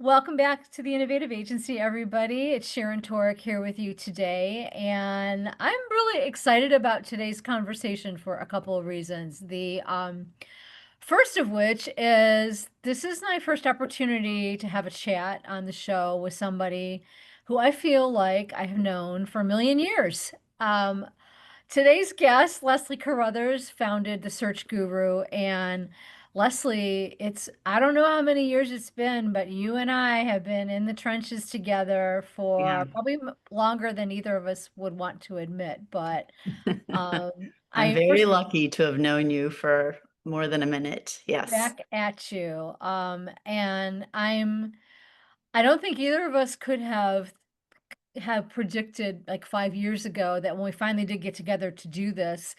Welcome back to the Innovative Agency, everybody. It's Sharon Toerek here with you today, and I'm really excited about today's conversation for a couple of reasons. The first of which is this is my first opportunity to have a chat on the show with somebody who I feel like I have known for a million years. Today's guest, Leslie Carruthers, founded the Search Guru. And Leslie, I don't know how many years it's been, but you and I have been in the trenches together Yeah. for probably longer than either of us would want to admit. But I'm I very first lucky to have known you for more than a minute. Yes. back at you. I don't think either of us could have predicted like 5 years ago that when we finally did get together to do this,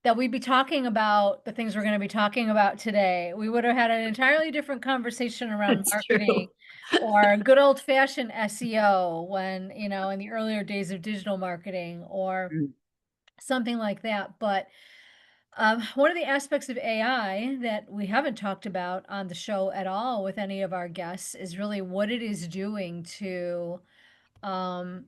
that we'd be talking about the things we're gonna be talking about today. We would have had an entirely different conversation around That's marketing true. or good old-fashioned SEO when, in the earlier days of digital marketing or Mm. something like that. But, one of the aspects of AI that we haven't talked about on the show at all with any of our guests is really what it is doing to, um,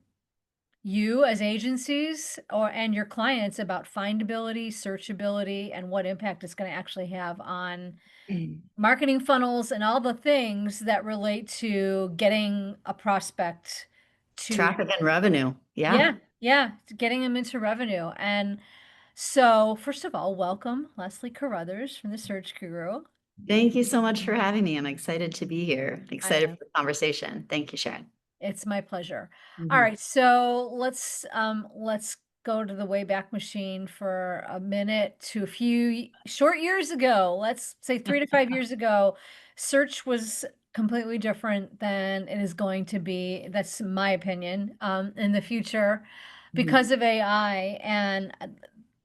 you as agencies and your clients about findability, searchability, and what impact it's going to actually have on Mm. marketing funnels and all the things that relate to getting a prospect to, Traffic and revenue. Yeah. yeah, yeah, to getting them into revenue. And so, first of all, welcome Leslie Carruthers from the Search Guru. Thank you so much for having me. I'm excited to be here. I Excited am. for the conversation. Thank you, Sharon. It's my pleasure. All Mhm. right, so let's go to the Wayback Machine for a minute to a few short years ago. Let's say 3 to 5 years ago, search was completely different than it is going to be. That's my opinion. In the future, Mhm. because of AI, and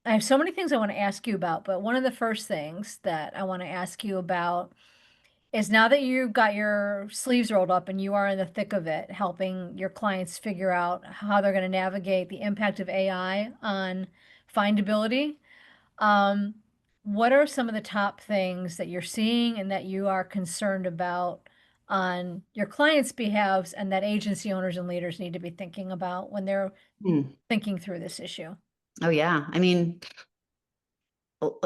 I have so many things I want to ask you about. But one of the first things that I want to ask you about is now that you've got your sleeves rolled up and you are in the thick of it, helping your clients figure out how they're going to navigate the impact of AI on findability. Um, what are some of the top things that you're seeing and that you are concerned about on your clients' behalves and that agency owners and leaders need to be thinking about when they're Mm. thinking through this issue? Oh, yeah. I mean,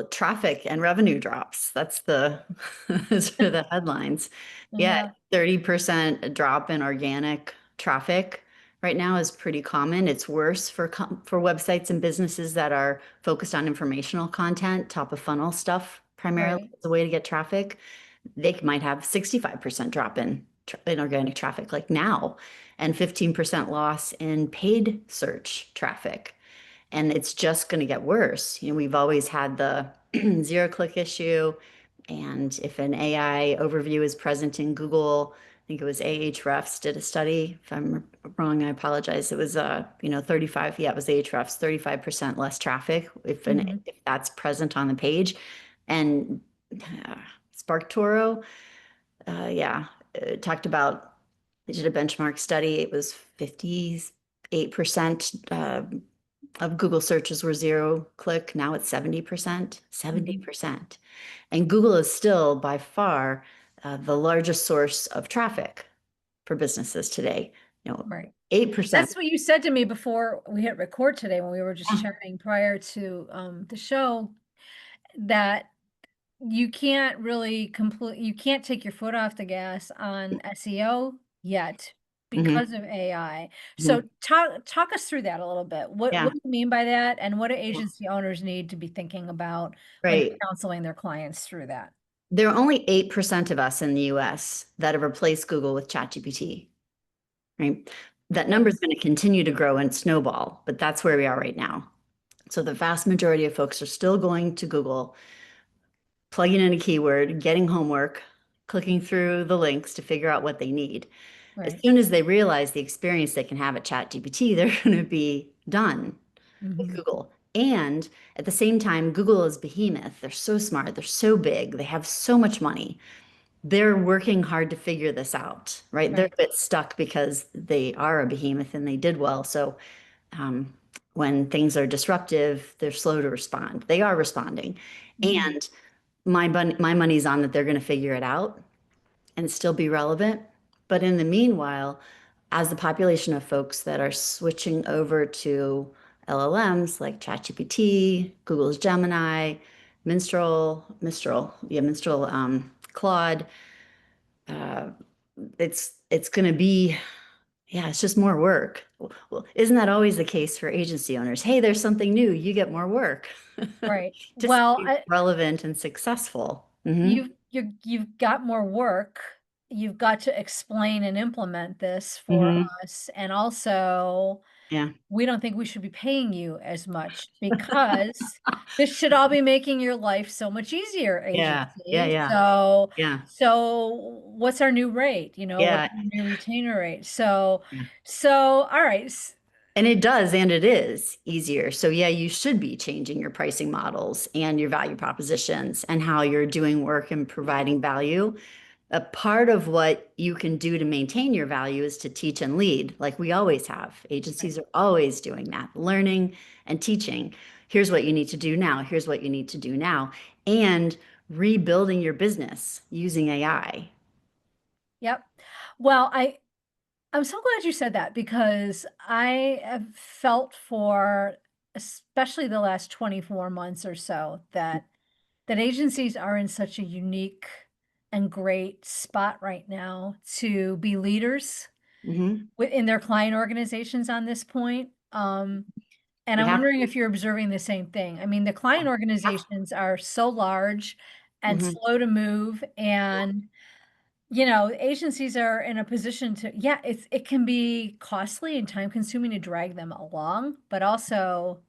traffic and revenue drops. That's the those are the headlines. Yeah, Yeah, 30% drop in organic traffic right now is pretty common. It's worse for websites and businesses that are focused on informational content, top of funnel stuff primarily right. as a way to get traffic. They might have 65% drop in organic traffic like now, and 15% loss in paid search traffic, and it's just going to get worse. We've always had the zero click issue. And if an AI overview is present in Google, I think it was Ahrefs did a study. If I'm wrong, I apologize. It was 35, yeah, it was Ahrefs, 35% less traffic Hmm. if that's present on the page. And uh, Spark Toro, yeah, talked about, they did a benchmark study. It was 58% of Google searches were zero click. Now it's 70%, Hmm. 70%. And Google is still by far the largest source of traffic for businesses today. Right. 8%. That's what you said to me before we hit record today when we were just Yeah. chatting prior to the show that you can't take your foot off the gas on SEO yet Mhm, because of AI. So mhm. talk us through that a little bit. What Yeah, do you mean by that? And what do agency owners need to be thinking about when right. they're counseling their clients through that? There are only 8% of us in the US that have replaced Google with ChatGPT, right? That number is Yes. going to continue to grow and snowball, but that's where we are right now. So the vast majority of folks are still going to Google, plugging in a keyword, getting homework, clicking through the links to figure out what they need. As Right. soon as they realize the experience they can have at ChatGPT, they're going to be done with Hmm. Google. And at the same time, Google is behemoth. They're so smart. They're so big. They have so much money. They're working hard to figure this out, right? They're Right. a bit stuck because they are a behemoth and they did well. So um, when things are disruptive, they're slow to respond. They are responding. Hmm. And my money's on that they're going to figure it out and still be relevant. But in the meanwhile, as the population of folks that are switching over to LLMs like ChatGPT, Google's Gemini, Mistral, Claude, uh, it's going to be, yeah, it's just more work. Well, isn't that always the case for agency owners? Hey, there's something new, you get more work Right. to Well, stay relevant and successful. you've got more work. You've got to explain and implement this for Hmm. us. And also, Yeah. we don't think we should be paying you as much because this should all be making your life so much easier, Yeah. Yeah. agency. Yeah. Yeah. So what's our new rate? What's Yeah. our new retainer rate? So, Yeah. all right. And it does, and it is easier. So, yeah, you should be changing your pricing models and your value propositions and how you're doing work and providing value. A part of what you can do to maintain your value is to teach and lead, like we always have. Right. Agencies are always doing that, learning and teaching. Here's what you need to do now. Here's what you need to do now. And rebuilding your business using AI. Yep. Well, I'm so glad you said that because I have felt for especially the last 24 months or so that agencies are in such a unique and great spot right now to be leaders Hmm. within their client organizations on this point. And You I'm have wondering to. if you're observing the same thing. I mean, the client organizations are so large and Hmm. slow to move, and agencies are in a position to, yeah, it can be costly and time consuming to drag them along, but also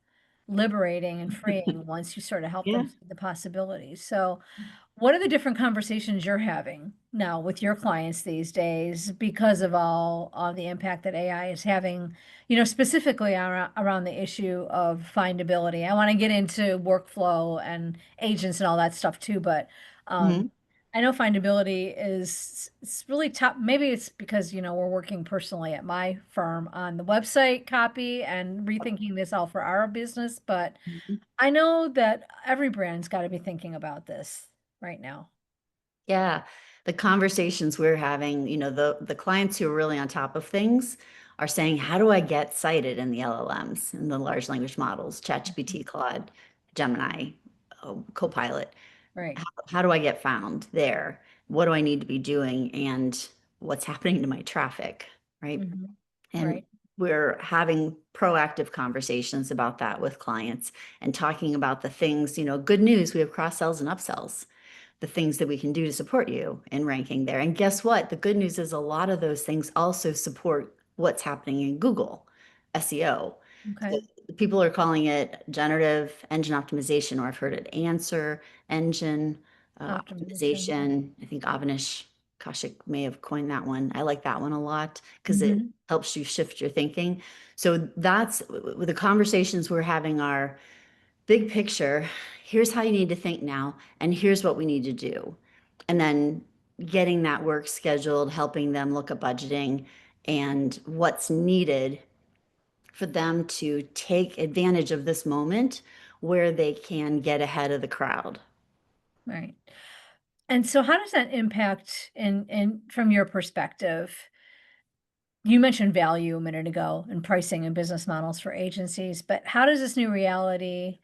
liberating and freeing once you sort of help them Yeah. see the possibilities. So, what are the different conversations you're having now with your clients these days because of all the impact that AI is having, specifically around the issue of findability? I want to get into workflow and agents and all that stuff too, but Hmm. I know findability is it's really tough. Maybe it's because, we're working personally at my firm on the website copy and rethinking this all for our business, but I know that every brand's got to be thinking about this right now. Yeah, the conversations we're having, the clients who are really on top of things are saying, how do I get cited in the LLMs and the large language models, Mhm. ChatGPT, Claude, Gemini, Copilot? Right. How do I get found there? What do I need to be doing? And what's happening to my traffic, right? Hmm. And Right. we're having proactive conversations about that with clients and talking about the things, good news, we have cross sells and upsells, the things that we can do to support you in ranking there. And guess what? The good news is a lot of those things also support what's happening in Google SEO. So Okay. people are calling it generative engine optimization, or I've heard it answer engine Optimization. optimization. I think Avanish Kaushik may have coined that one. I like that one a lot because it Hmm. helps you shift your thinking. So that's the conversations we're having are big picture. Here's how you need to think now, and here's what we need to do. And then getting that work scheduled, helping them look at budgeting and what's needed for them to take advantage of this moment where they can get ahead of the crowd. Right. And so how does that impact in from your perspective? You mentioned value a minute ago and pricing and business models for agencies, but how does this new reality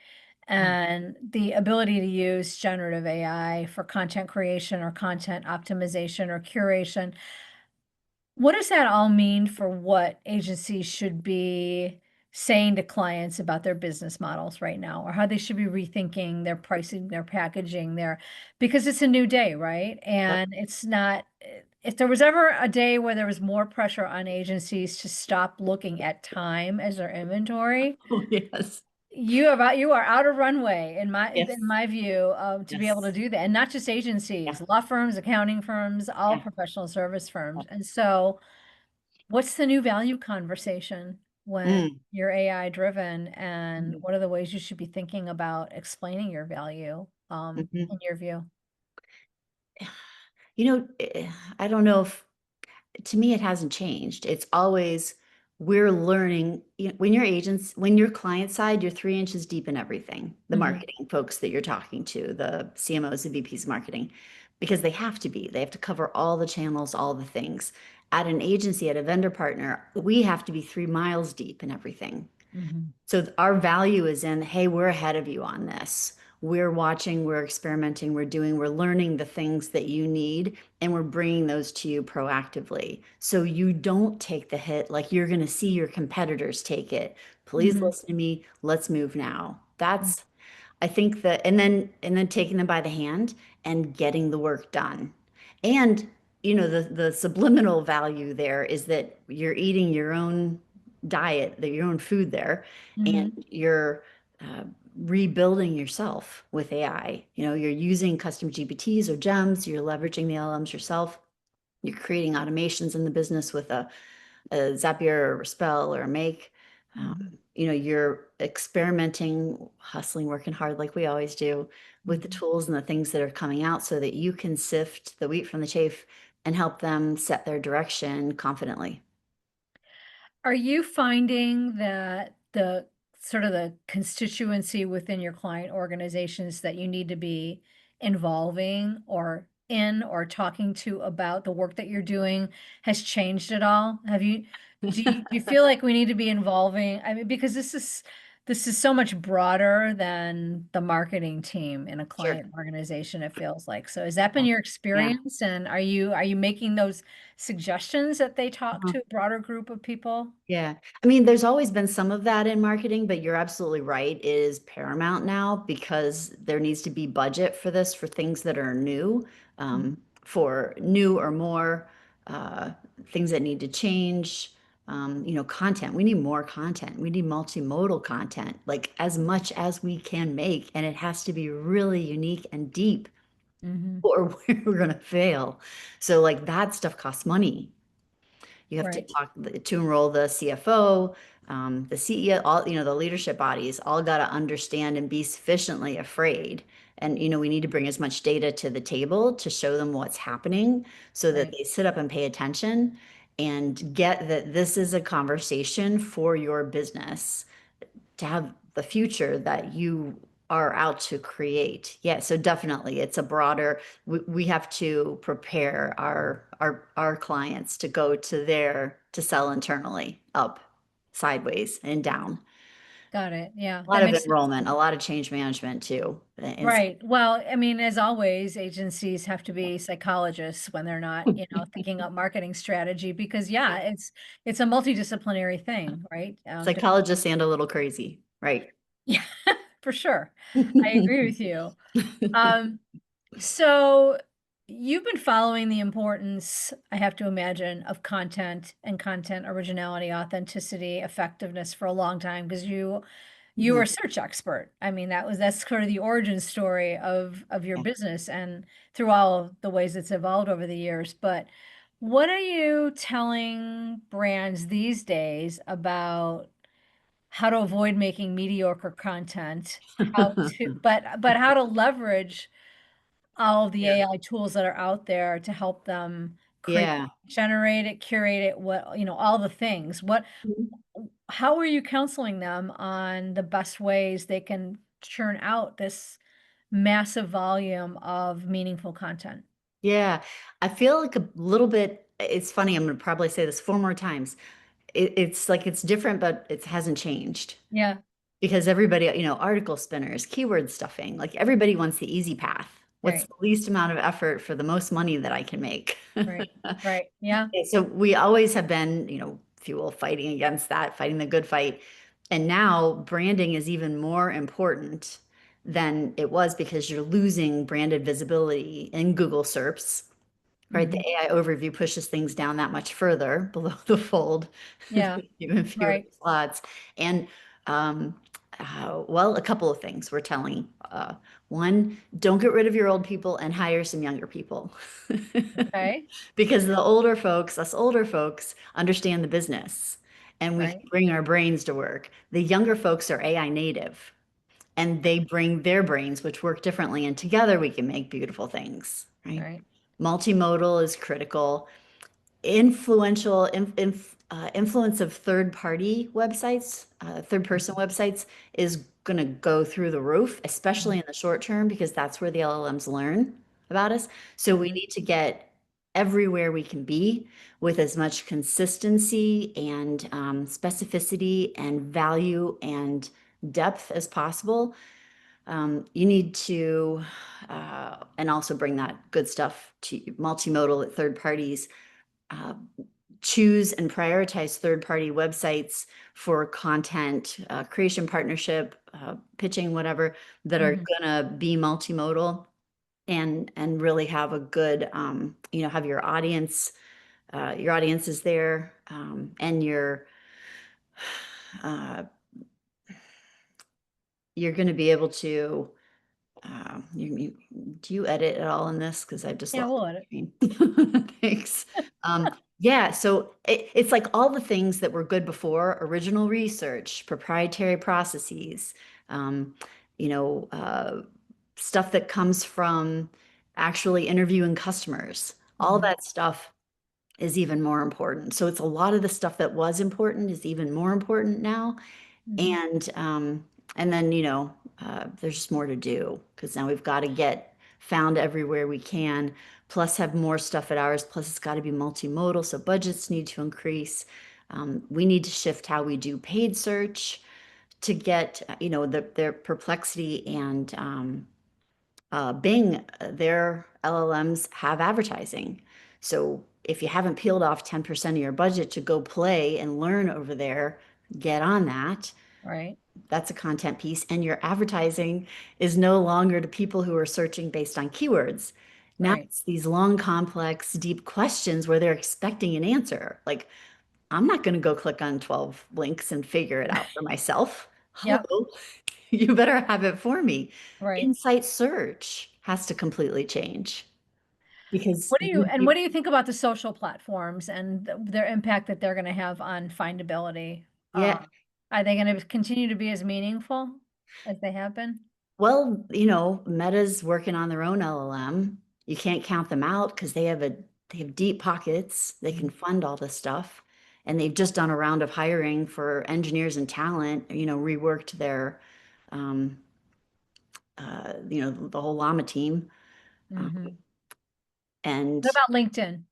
and the ability to use generative AI for content creation or content optimization or curation, what does that all mean for what agencies should be saying to clients about their business models right now, or how they should be rethinking their pricing, their packaging, because it's a new day, right? Yep. And it's not, if there was ever a day where there was more pressure on agencies to stop looking at time as their inventory, Oh, yes. you are out of runway in Yes. my view, to be able to Yes. do that, and not just Yeah. agencies, law firms, accounting firms, all Yeah. professional service firms. And so, what's the new value conversation when Mm. you're AI driven, and Mhm. what are the ways you should be thinking about explaining your value, Mhm. in your view? I don't know if to me it hasn't changed. It's always we're learning when you're agents, when you're client side, you're 3 inches deep in everything. The Mhm. marketing folks that you're talking to, the CMOs, the VPs of marketing, because they have to be. They have to cover all the channels, all the things. At an agency, at a vendor partner, we have to be 3 miles deep in everything. Mhm. So our value is in, hey, we're ahead of you on this. We're watching, we're experimenting, we're learning the things that you need, and we're bringing those to you proactively. So you don't take the hit like you're going to see your competitors take it. Please Mhm. listen to me. Let's move now. That's I think that, and then taking them by the hand and getting the work done. And the subliminal value there is that you're eating your own diet, your own food there, and Mhm. you're uh, rebuilding yourself with AI. You're using custom GPTs or gems, you're leveraging the LLMs yourself, you're creating automations in the business with a Zapier or a Spell or a Make. Mhm. You're experimenting, hustling, working hard like we always do with the Mhm. tools and the things that are coming out so that you can sift the wheat from the chaff and help them set their direction confidently. Are you finding that the sort of the constituency within your client organizations that you need to be involving or in or talking to about the work that you're doing has changed at all? Do you feel like we need to be involving? I mean, because this is so much broader than the marketing team in a Sure. client organization, it feels like. So has that been Yeah. your Yeah. experience? And are you making those suggestions that they talk Uh-huh. to a broader group of people? Yeah. I mean, there's always been some of that in marketing, but you're absolutely right. It is paramount now because there needs to be budget for this for things that are new, Mhm, for new or more uh, things that need to change. Content. We need more content. We need multimodal content, like as much as we can make, and it has to be really unique and deep, mhm, or we're going to fail. So, like that stuff costs money. You have to right, talk to enroll the CFO, the CEO, all, the leadership bodies all got to understand and be sufficiently afraid. And, we need to bring as much data to the table to show them what's happening so that right. they sit up and pay attention and get that this is a conversation for your business to have the future that you are out to create. Yeah, so definitely it's a broader, we have to prepare our clients to go to sell internally, up, sideways, and down. Got it, yeah, A lot that of makes sense to enrollment, a me. lot of change management too. And Right, well, I mean, as always, agencies have to be psychologists when they're not, thinking up marketing strategy because, yeah, it's a multidisciplinary thing, right? psychologists and a little crazy, right? Yeah, for sure. I agree with you. Um, so you've been following the importance, I have to imagine, of content and content originality, authenticity, effectiveness for a long time because you were Mhm. a search expert. I mean, that's sort of the origin story of your business and through all of the ways it's evolved over the years. But what are you telling brands these days about how to avoid making mediocre content, how to but how to leverage all of the Yeah. AI tools that are out there to help them create, Yeah. generate it, curate it, all the things. How are you counseling them on the best ways they can churn out this massive volume of meaningful content? Yeah. I feel like a little bit, it's funny, I'm going to probably say this 4 more times. It's like it's different, but it hasn't changed Yeah, because everybody, article spinners, keyword stuffing, like everybody wants the easy path. What's right, the least amount of effort for the most money that I can make? right, right. Yeah. So we always have been, fuel fighting against that, fighting the good fight. And now branding is even more important than it was because you're losing branded visibility in Google SERPs, right? The Mhm. AI overview pushes things down that much further below the fold, Yeah, even fewer right. slots. And um, well, a couple of things we're telling. One, don't get rid of your old people and hire some younger people. Okay. Because the older folks, us older folks, understand the business and we can Right, bring our brains to work. The younger folks are AI native and they bring their brains, which work differently, and together we can make beautiful things, right? right. Multimodal is critical. Influence of third party websites, third person websites is going to go through the roof, especially Mhm. in the short term, because that's where the LLMs learn about us. So we Mhm. need to get everywhere we can be with as much consistency and specificity and value and depth as possible. You need to, and also bring that good stuff to multimodal at third parties. Uh, Choose and prioritize third-party websites for content creation, partnership, pitching, whatever, that are Mhm. gonna be multimodal and really have a good, have your audience is there, and uh, you're going to be able to. Do you edit at all in this? Because I just Yeah, lost we'll the edit. train. Thanks. Yeah, so it's like all the things that were good before: original research, proprietary processes, um, you know, uh, stuff that comes from actually interviewing customers. All Mhm. that stuff is even more important. So it's a lot of the stuff that was important is even more important now. Mhm. And then, there's just more to do because now we've got to get found everywhere we can, plus have more stuff at ours, plus it's got to be multimodal, so budgets need to increase. We need to shift how we do paid search to get, their perplexity and Bing, their LLMs have advertising. So if you haven't peeled off 10% of your budget to go play and learn over there, get on that. Right, That's a content piece. And your advertising is no longer to people who are searching based on keywords. Now right. it's these long, complex, deep questions where they're expecting an answer. Like, I'm not going to go click on 12 links and figure it out for myself. Hello, Yep, you better have it for me. right. Insight search has to completely change because What do you think about the social platforms and their impact that they're gonna have on findability? yeah, Are they gonna continue to be as meaningful as they have been? well, Meta's working on their own LLM. You can't count them out because they have deep pockets. They can Mhm. fund all this stuff. And they've just done a round of hiring for engineers and talent, reworked their the whole llama team. Um, Mhm. and What about LinkedIn?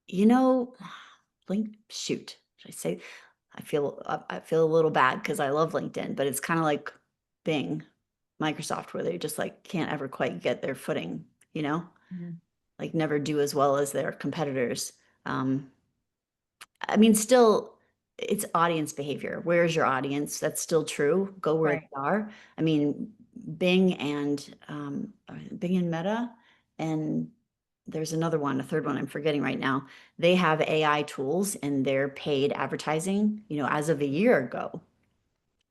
you know, shoot, should I say I feel a little bad because I love LinkedIn, but it's kind of like Bing, Microsoft, where they just like can't ever quite get their footing, you know? Mhm. Like never do as well as their competitors. Um, I mean, still, it's audience behavior. Where's your audience? That's still true. Go where they Right. are. I mean, Bing and Meta, and there's another one, a third one I'm forgetting right now. They have AI tools in their paid advertising, as of a year ago.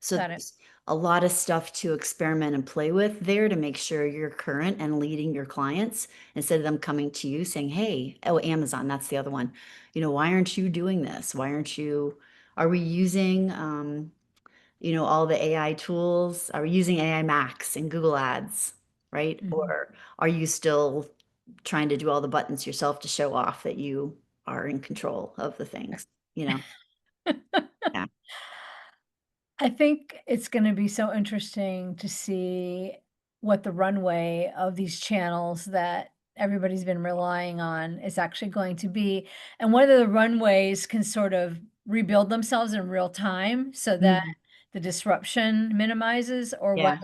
So Got it. there's a lot of stuff to experiment and play with there to make sure you're current and leading your clients instead of them coming to you saying, "Hey, oh, Amazon, that's the other one. Why aren't you doing this? Are we using, all the AI tools? Are we using AI Max and Google Ads, right? Mhm. Or are you still trying to do all the buttons yourself to show off that you are in control of the things, you know? Yeah. I think it's gonna be so interesting to see what the runway of these channels that everybody's been relying on is actually going to be, and whether the runways can sort of rebuild themselves in real time so that Mhm. the disruption minimizes, Yeah.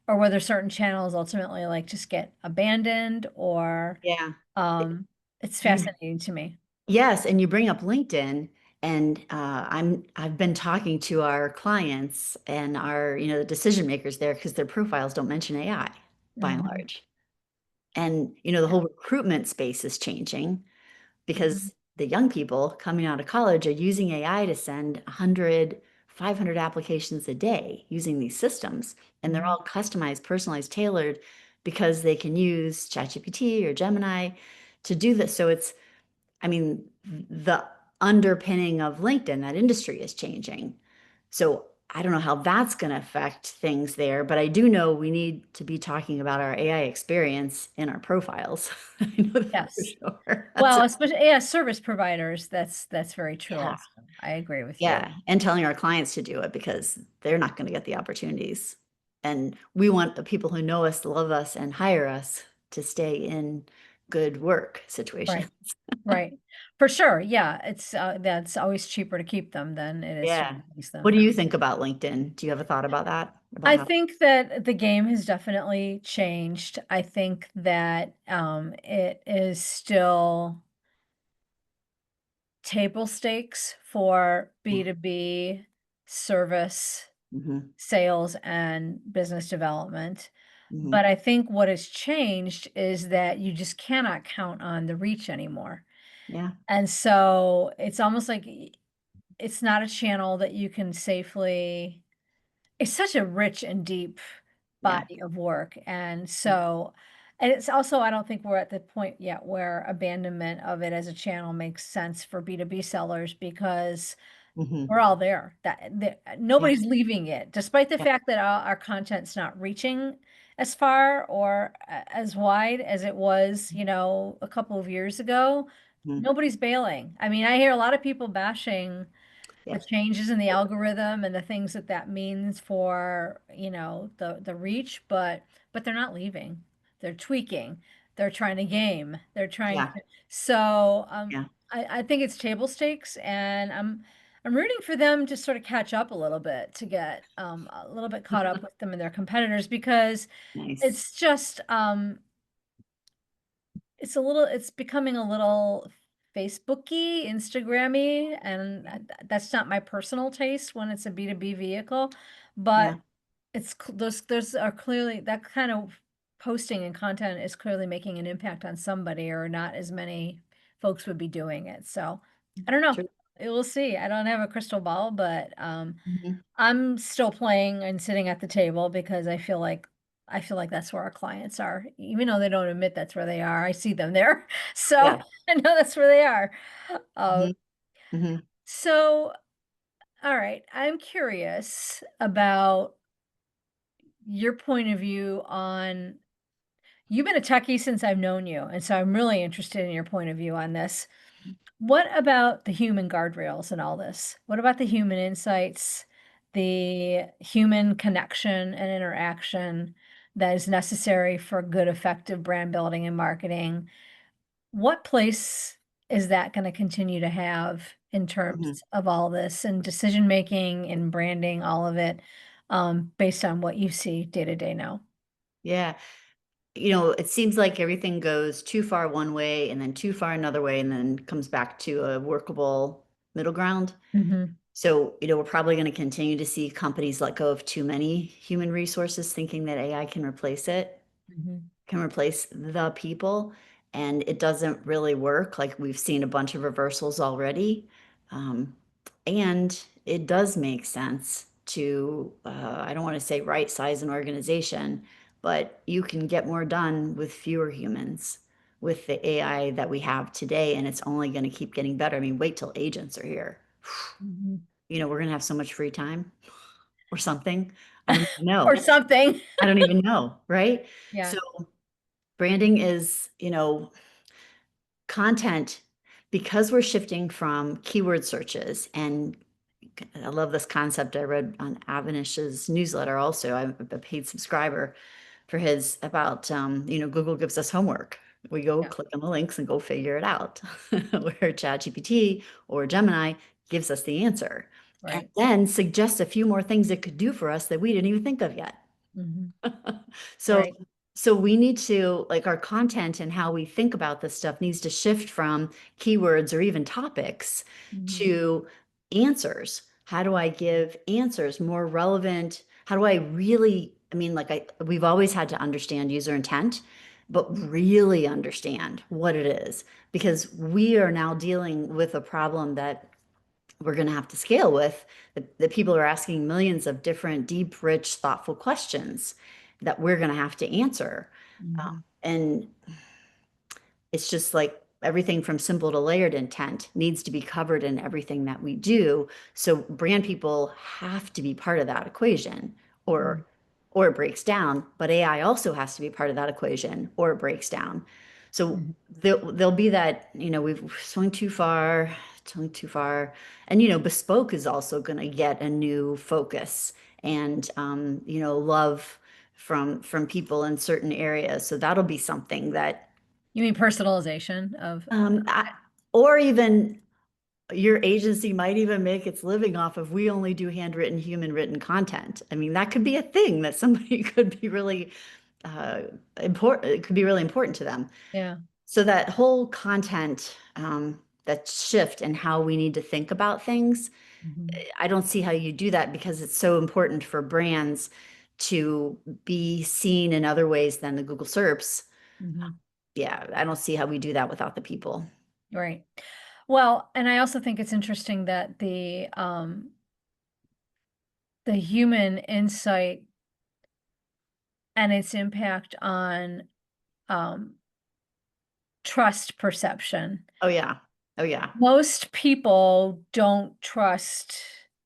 or whether certain channels ultimately, like, just get abandoned or, Yeah. um, it's You fascinating to me. Yes, and you bring up LinkedIn, and I've been talking to our clients and our, the decision makers there because their profiles don't mention AI by and Mhm. large. And, the Yeah. whole recruitment space is changing Mhm. because the young people coming out of college are using AI to send 100, 500 applications a day using these systems. And they're Mhm. all customized, personalized, tailored because they can use ChatGPT or Gemini to do this. So I mean, the underpinning of LinkedIn, that industry is changing. So I don't know how that's going to affect things there, but I do know we need to be talking about our AI experience in our profiles. I know that for Yes. sure. That's Well, it. especially, yeah, service providers, that's very true Yeah. also. I agree with you. Yeah. And telling our clients to do it because they're not going to get the opportunities. And we want the people who know us, love us, and hire us to stay in good work situations. Right. Right. For sure. Yeah. It's that's always cheaper to keep them than it is to Yeah. replace What them. do you think about LinkedIn? Do you have a thought about that? About I how? think that the game has definitely changed. I think that it is still table stakes for B2B service Hmm. sales and business development. Hmm. But I think what has changed is that you just cannot count on the reach anymore. Yeah. And so it's almost like it's not a channel that you can safely it's such a rich and deep Yeah. body of work, and it's also I don't think we're at the point yet where abandonment of it as a channel makes sense for B2B sellers because we're Hmm. all there. That Yeah. nobody's leaving it, despite the Yeah. fact that our content's not reaching as far or as wide as it was, a couple of years ago. Mhm. Nobody's bailing. I mean, I hear a lot of people bashing the Yeah. changes in the algorithm and the things that that means for, the reach, but they're not leaving. They're tweaking. They're trying to game. They're trying Yeah. to so Yeah. I think it's table stakes and I'm rooting for them to sort of catch up a little bit to get a little bit caught up with them and their competitors because Nice. it's just it's becoming a little Facebooky, Instagrammy, and that's not my personal taste when it's a B2B vehicle, but Yeah. those are clearly that kind of posting and content is clearly making an impact on somebody or not as many folks would be doing it. So I don't know. True. We'll see. I don't have a crystal ball, but Hmm. I'm still playing and sitting at the table because I feel like that's where our clients are, even though they don't admit that's where they are. I see them there. So Yeah. I know that's where they are. Uh, Hmm. Hmm. so, all right. I'm curious about your point of view on you've been a techie since I've known you. And so I'm really interested in your point of view on this. What about the human guardrails in all this? What about the human insights, the human connection and interaction that is necessary for good, effective brand building and marketing? What place is that going to continue to have in terms Hmm. of all this and decision making and branding, all of it, based on what you see day to day now? Yeah. It seems like everything goes too far one way and then too far another way and then comes back to a workable middle ground. Hmm. So, we're probably going to continue to see companies let go of too many human resources, thinking that AI can replace it, Hmm. can replace the people, and it doesn't really work. Like we've seen a bunch of reversals already. Um, and it does make sense to, I don't want to say right size an organization, but you can get more done with fewer humans with the AI that we have today, and it's only going to keep getting better. I mean, wait till agents are here. Hmm. We're going to have so much free time or something. I don't even Or know. something. I don't even know, right? Yeah. So branding is, content, because we're shifting from keyword searches, and I love this concept. I read on Avanish's newsletter also. I'm a paid subscriber for his about, Google gives us homework. We go Yeah. click on the links and go figure it out. Where ChatGPT or Gemini gives us the answer and Right. then suggests a few more things it could do for us that we didn't even think of yet. Hmm. So Right. so we need to, like, our content and how we think about this stuff needs to shift from keywords or even topics Hmm. to answers. How do I give answers more relevant? How do I really, I mean, like, we've always had to understand user intent, but really understand what it is, because we are now dealing with a problem that we're going to have to scale with, that people are asking millions of different, deep, rich, thoughtful questions that we're going to have to answer. Hmm. And it's just like everything from simple to layered intent needs to be covered in everything that we do. So brand people have to be part of that equation, or it breaks down, but AI also has to be part of that equation or it breaks down. So Hmm. there'll be that, we've swung too far. And, bespoke is also going to get a new focus and, love. from people in certain areas. So that'll be something that You mean personalization of I, or even your agency might even make its living off of we only do handwritten, human written content. I mean, that could be a thing that somebody could be really uh, important. It could be really important to them. yeah. So that whole content, that shift in how we need to think about things, Mhm, I don't see how you do that because it's so important for brands to be seen in other ways than the Google SERPs. mhm. Yeah, I don't see how we do that without the people. Right. Well, and I also think it's interesting that the human insight and its impact on um trust perception. Oh yeah. Oh yeah. Most people don't trust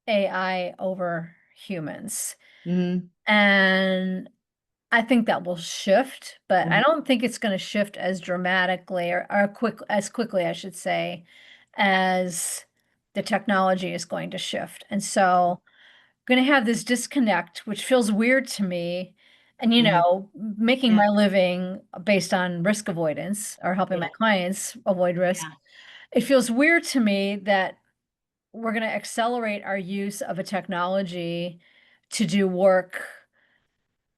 AI over humans. Hmm. And I think that will shift, but I Hmm. don't think it's going to shift as dramatically or as quickly, I should say, as the technology is going to shift. And so going to have this disconnect, which feels weird to me. And, Hmm. making Yeah. my living based on risk avoidance or helping my Yeah. clients avoid risk, Yeah. it feels weird to me that we're going to accelerate our use of a technology to do work,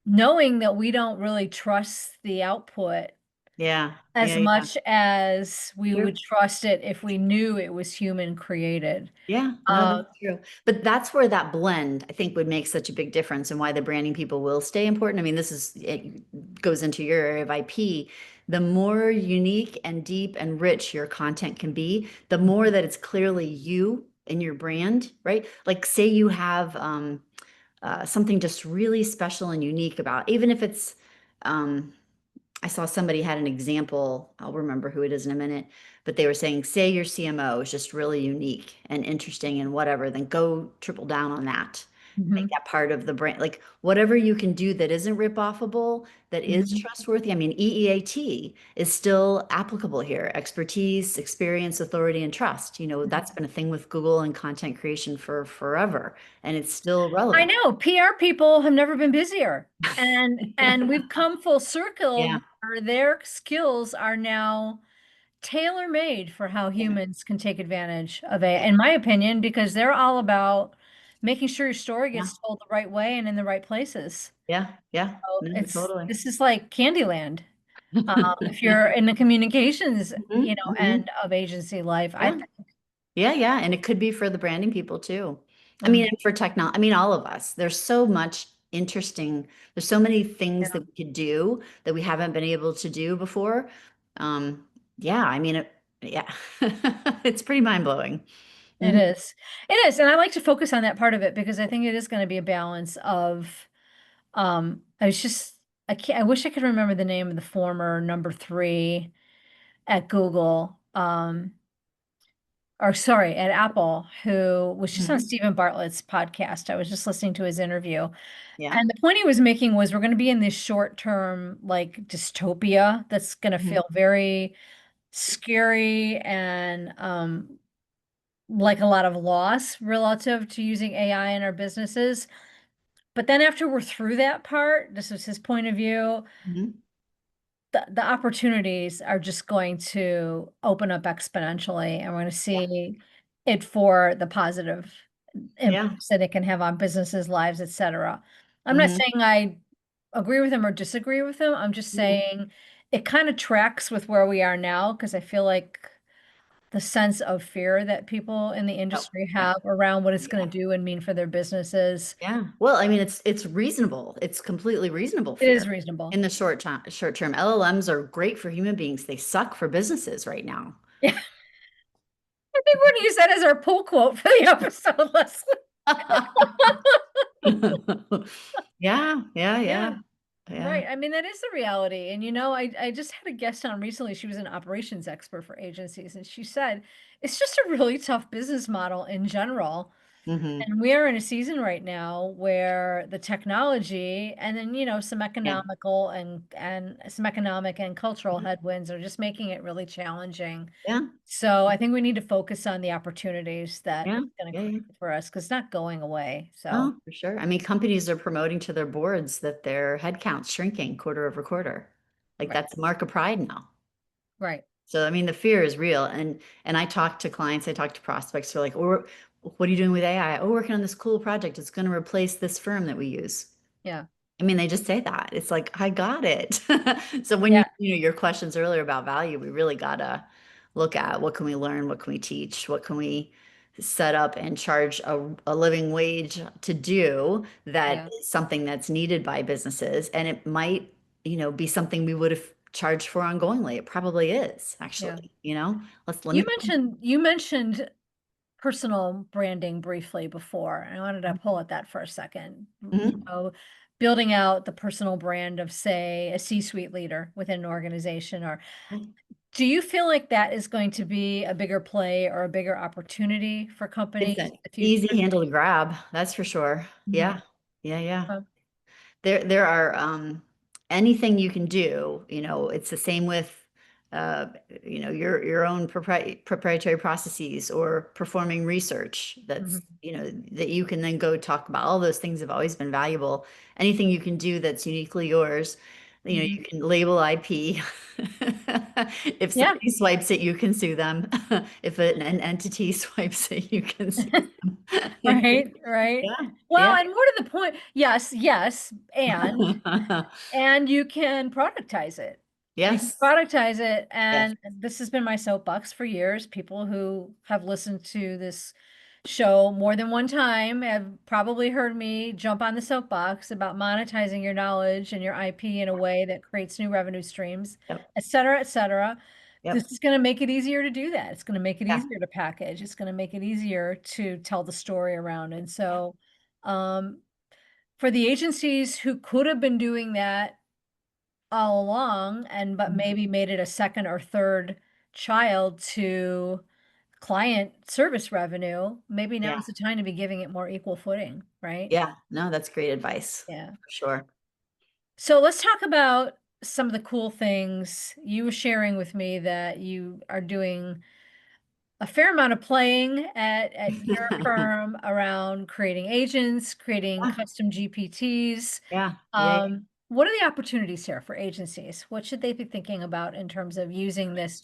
knowing that we don't really trust the output Yeah. as Yeah. Yeah. much as we would True. trust it if we knew it was human created. Yeah, no, Um, that's true. But that's where that blend, I think, would make such a big difference and why the branding people will stay important. I mean, it goes into your area of IP. The more unique and deep and rich your content can be, the more that it's clearly you and your brand, right? Like, say you have something just really special and unique about, even if it's, um, I saw somebody had an example. I'll remember who it is in a minute, but they were saying, say your CMO is just really unique and interesting and whatever, then go triple down on that. Make mhm, that part of the brand. Like whatever you can do that isn't rip-offable, that is mhm. trustworthy. I mean, EEAT is still applicable here. Expertise, experience, authority, and trust. That's been a thing with Google and content creation for forever, and it's still I relevant. know PR people have never been busier. And we've come full circle Yeah, where their skills are now tailor-made for how yeah, humans can take advantage of it, yeah, in my opinion, because they're all about making sure your story yeah, gets told the right way and in the right places. yeah, yeah. So No, totally. this is like Candyland. If you're in the communications, Mhm, end mhm. of agency life, I Yeah, think. yeah, yeah. And it could be for the branding people too. I mean, Mm, and for technology, I mean, all of us. There's so many things yeah, that we could do that we haven't been able to do before. Um, yeah, I mean, yeah, it's pretty mind-blowing. it Mhm. is. It is. And I like to focus on that part of it because I think it is going to be a balance of, I was just, I wish I could remember the name of the former number three at Google. Or sorry, at Apple, who was just on Mhm. Stephen Bartlett's podcast. I was just listening to his interview. Yeah. And the point he was making was we're going to be in this short-term like dystopia that's going to Mhm. feel very scary and like a lot of loss relative to using AI in our businesses. But then after we're through that part, this was his point of view, Mhm. the opportunities are just going to open up exponentially, and we're going to Yeah. see it for the positive Yeah. impacts that it can have on businesses, lives, etc. I'm not Hmm. saying I agree with him or disagree with him. I'm just Hmm. saying it kind of tracks with where we are now because I feel like the sense of fear that people in the Oh, industry yeah. have around what it's going Yeah. to do and mean for their businesses. Yeah. Well, I mean, it's reasonable. It's completely reasonable It is fear reasonable. in the short term. LLMs are great for human beings. They suck for businesses right now. Yeah, I think we're going to use that as our pull quote for the episode, Leslie. Yeah, yeah, Yeah. yeah, yeah. Right. I mean, that is the reality. And I just had a guest on recently. She was an operations expert for agencies, and she said it's just a really tough business model in general. Hmm. And we are in a season right now where the technology and then, some Yeah. economical and some economic and cultural headwinds are just making it really challenging. Yeah. So I think we need to focus on the opportunities that Yeah. it's going to Yeah. Yeah. create for us because it's not going away. So, Oh, for sure. I mean, companies are promoting to their boards that their headcount's shrinking quarter over quarter. Like right, that's a mark of pride now. right. So I mean, the fear is real. And I talk to clients, I talk to prospects who are like, oh, what are you doing with AI? Oh, working on this cool project. It's going to replace this firm that we use. Yeah. I mean, they just say that. It's like, I got it. So when Yeah. your questions earlier about value, we really gotta look at what can we learn, what can we teach, what can we set up and charge a living wage to do that Yeah. is something that's needed by businesses. And it might, be something we would have charged for ongoingly. It probably is, Yeah. actually. Let You me. mentioned personal branding briefly before. I wanted to pull at that for a second. Mhm. Building out the personal brand of, say, a C-suite leader within an organization, or do you feel like that is going to be a bigger play or a bigger opportunity for companies It's in an the easy future? handle to grab, that's for sure. Mhm. Yeah. Yeah, yeah. Uh, There are anything you can do, it's the same with your own proprietary processes or performing research mhm, that you can then go talk about. All those things have always been valuable. Anything you can do that's uniquely yours, mhm. you can label IP. If Yeah, somebody swipes it, you can sue them. If an entity swipes it, you can sue them. right, right. Yeah, Well, yeah. and more to the point, yes, yes, and you can productize it. You can Yes. productize it, Yes. and this has been my soapbox for years. People who have listened to this show more than one time have probably heard me jump on the soapbox about monetizing your knowledge and your IP in a way that creates new revenue streams, Yep. et cetera, et cetera. Yep. This is going to make it easier to do that. It's going to make it Yeah. easier to package. It's going to make it easier to tell the story around. And so, um, for the agencies who could have been doing that all along but Mhm. maybe made it a second or third child to client service revenue, maybe now Yeah. is the time to be giving it more equal footing, right? Yeah. No, that's great advice Yeah. for sure. So let's talk about some of the cool things you were sharing with me that you are doing a fair amount of playing at your firm around creating agents, creating Yeah. custom GPTs. Yeah. Yeah. Yeah. What are the opportunities here for agencies? What should they be thinking about in terms of using this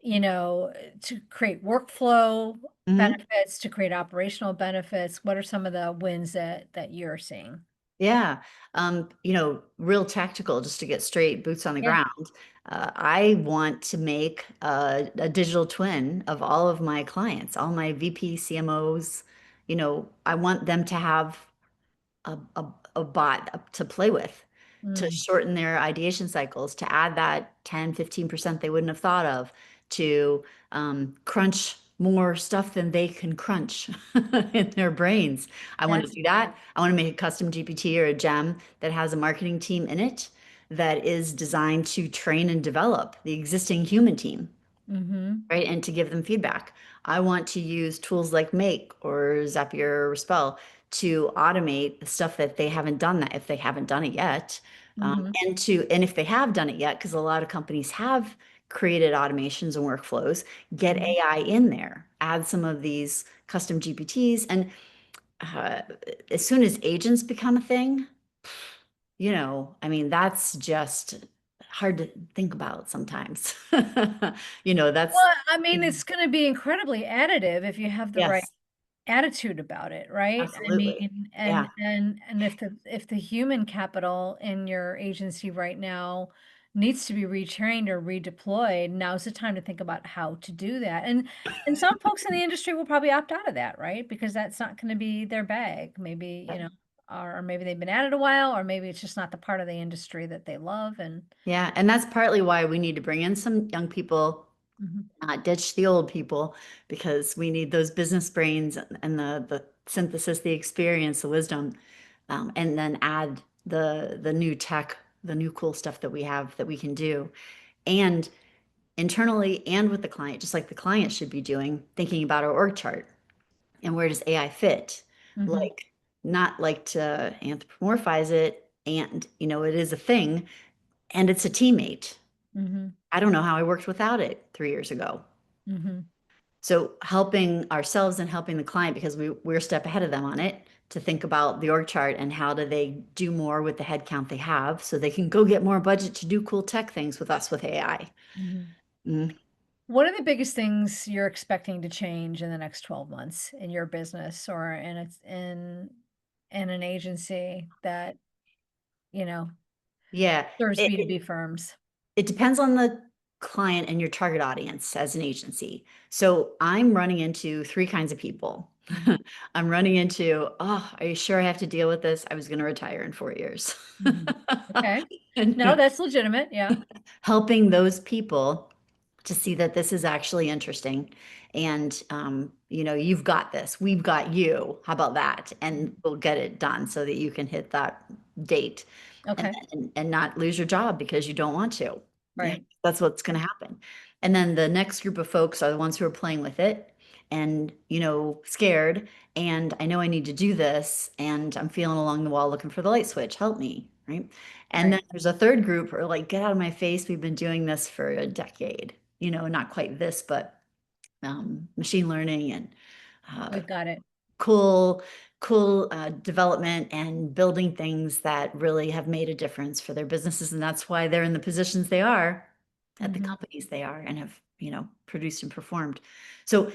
you know, to create workflow Mhm. benefits, to create operational benefits? What are some of the wins that you're seeing? Yeah. Real tactical, just to get straight boots on the Yeah. ground. I want to make a digital twin of all of my clients, all my VP CMOs. I want them to have a bot to play with to Mm, shorten their ideation cycles, to add that 10-15% they wouldn't have thought of, to crunch more stuff than they can crunch in their brains. I want to that's do that. I want to make a custom GPT or a gem that has a marketing team in it that is designed to train and develop the existing human team, mm-hmm. right? And to give them feedback. I want to use tools like Make or Zapier or Spell to automate the stuff that they haven't done that if they haven't done it yet. Mm-hmm. And if they have done it yet, because a lot of companies have created automations and workflows, get Mm-hmm. AI in there, add some of these custom GPTs. And uh, as soon as agents become a thing, I mean, that's just hard to think about sometimes. That's, Well, I mean, it's going to be incredibly additive if you have the right yes. attitude about it, right? I Absolutely. mean, Yeah. and if the human capital in your agency right now needs to be retrained or redeployed, now's the time to think about how to do that. And some folks in the industry will probably opt out of that, right? Because that's not going to be their bag. Maybe, or maybe they've been at it a while, or maybe it's just not the part of the industry that they love. And Yeah. And that's partly why we need to bring in some young people, mhm, not ditch the old people, because we need those business brains and the synthesis, the experience, the wisdom, and then add the new tech, the new cool stuff that we have that we can do. And internally and with the client, just like the client should be doing, thinking about our org chart. and where does AI fit? Mhm. Like, not like to anthropomorphize it, and it is a thing, and it's a teammate. Mhm. I don't know how I worked without it 3 years ago. Mhm. So helping ourselves and helping the client, because we're a step ahead of them on it, to think about the org chart and how do they do more with the headcount they have so they can go get more budget to do cool tech things with us with AI. Mhm. Mm. What are the biggest things you're expecting to change in the next 12 months in your business or in an agency that, you know, Yeah, serves it, B2B firms? it depends on the client and your target audience as an agency. So I'm running into three kinds of people. Mhm. I'm running into, oh, are you sure I have to deal with this? I was going to retire in 4 years. Mhm. Okay. No, And that's legitimate, yeah. helping those people to see that this is actually interesting, and you've got this, we've got you, how about that, Mhm. and we'll get it done so that you can hit that date, and Okay, not lose your job because you don't want to. Yeah, right. that's what's going Okay. to happen. And then the next group of folks are the ones who are playing with it and scared, and I know I need to do this, and I'm feeling along the wall looking for the light switch, help me, right? And then Right. there's a third group who are like, get out of my face, we've been doing this for a decade, not quite this, but machine learning and uh, We've got it. cool, cool development and building things that really have made a difference for their businesses. And that's why they're in the positions they are at the Mhm. companies they are and have, produced and performed. So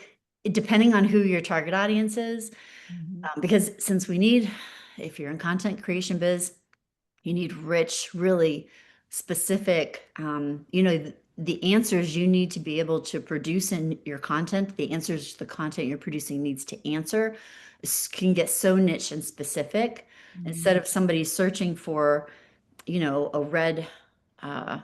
depending on who your target audience is, Mhm. because since we need, if you're in content creation biz, you need rich, really specific, the answers you need to be able to produce in your content, the answers the content you're producing needs to answer can get so niche and specific. Instead Mhm. of somebody searching for, a uh,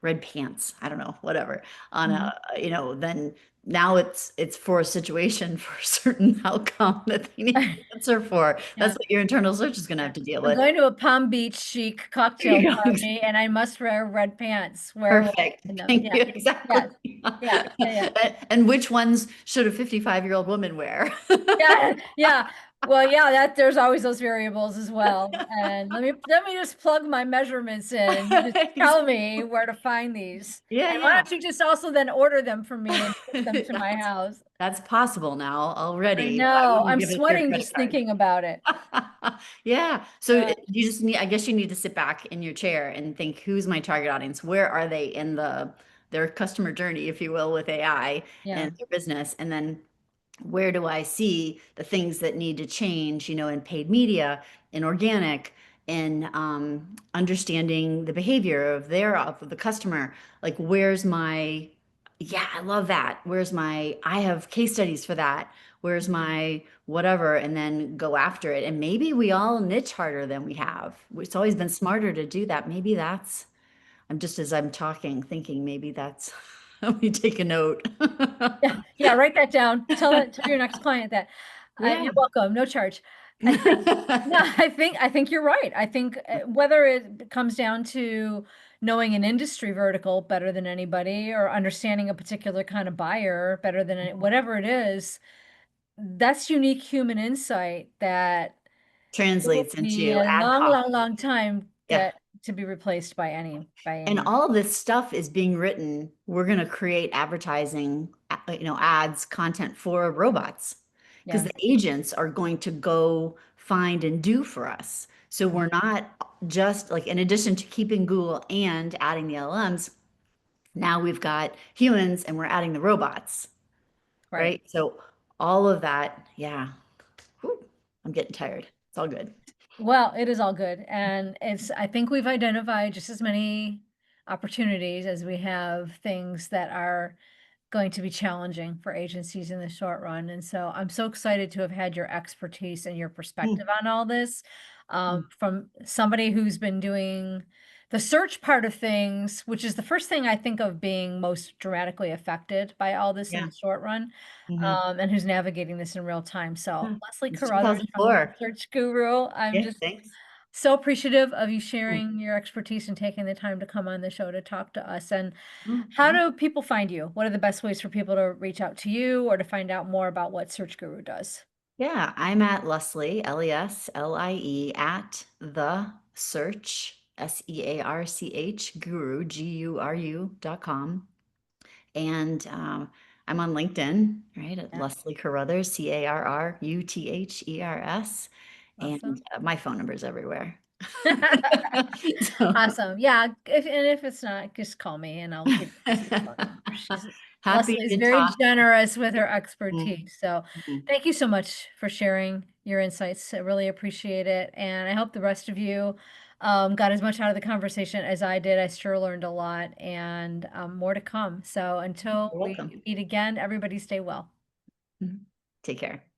red pants, I don't know, whatever, on Mhm. then now it's for a situation for a certain outcome that they need an answer for. That's Yeah. what your internal search is going to Yeah. have to deal I'm with. going to a Palm Beach chic cocktail party, and I must wear red pants. Where will I Perfect. find them? Thank Yeah. you. Yes. Exactly. Yeah. Yeah. Yeah. And which ones should a 55-year-old woman wear? Yeah. Yeah. Well, yeah, that there's always those variables as well. And let me just plug my measurements in and just tell me where to find these. Yeah, And why yeah. don't you just also then order them for me and ship them to my That's house? that's possible now I already. I know. wouldn't I'm give us your sweating credit just card. thinking about it. Yeah. So Yeah. you just need, I guess you need to sit back in your chair and think, who's my target audience? Where are they in their customer journey, if you will, with AI Yeah. and their business? And then where do I see the things that need to change, in paid media, in organic, in understanding the behavior of the customer? Like, where's my, yeah, I love that. I have case studies for that. Where's Mhm. my whatever? And then go after it. And maybe we all niche harder than we have. It's always been smarter to do that. Maybe that's, I'm just as I'm talking, thinking maybe that's, let me take a note. Yeah, yeah, write that down. Tell your next client that. Yeah. You're welcome, no charge. I think no, I think you're right. I think, whether it comes down to knowing an industry vertical better than anybody or understanding a particular kind of buyer better than whatever it is, that's unique human insight that it will Translates be into a ad long, long, copy. long time Yeah. to be replaced by And any. all this stuff is being written. We're going to create advertising, ads, content for robots because Yeah. the agents are going to go find and do for us. So we're not just like, in addition to keeping Google and adding the LLMs, now we've got humans and we're adding the robots, Right. right? So all of that, yeah. Whew, I'm getting tired. It's all good. Well, it is all good, and I think we've identified just as many opportunities as we have things that are going to be challenging for agencies in the short run, and so I'm so excited to have had your expertise and your perspective Mm, on all this, mm, from somebody who's been doing the search part of things, which is the first thing I think of being most dramatically affected by all this in yeah. the short run, Mhm. and who's navigating this in real time. So, Yeah. Leslie It's Carruthers from 2004. Search Guru, I'm Yeah, just thanks. So appreciative of you sharing your expertise and taking the time to come on the show to talk to us. And how Mhm. do people find you? What are the best ways for people to reach out to you or to find out more about what Search Guru does? Yeah, I'm at Leslie, Leslie, at the search, SEARCH, guru, GURU.com. And I'm on LinkedIn, right, at Yeah. Leslie Carruthers, Carruthers. And Awesome. my phone number is everywhere. So Awesome. Yeah, if it's not, just call me and I'll give you Leslie's phone number. happy Leslie is to very talk. generous with her Mhm, expertise. So mhm. thank you so much for sharing your insights. I really appreciate it. And I hope the rest of you got as much out of the conversation as I did. I sure learned a lot and more to come. So until You're welcome. we meet again, everybody stay well. Mhm. Take care.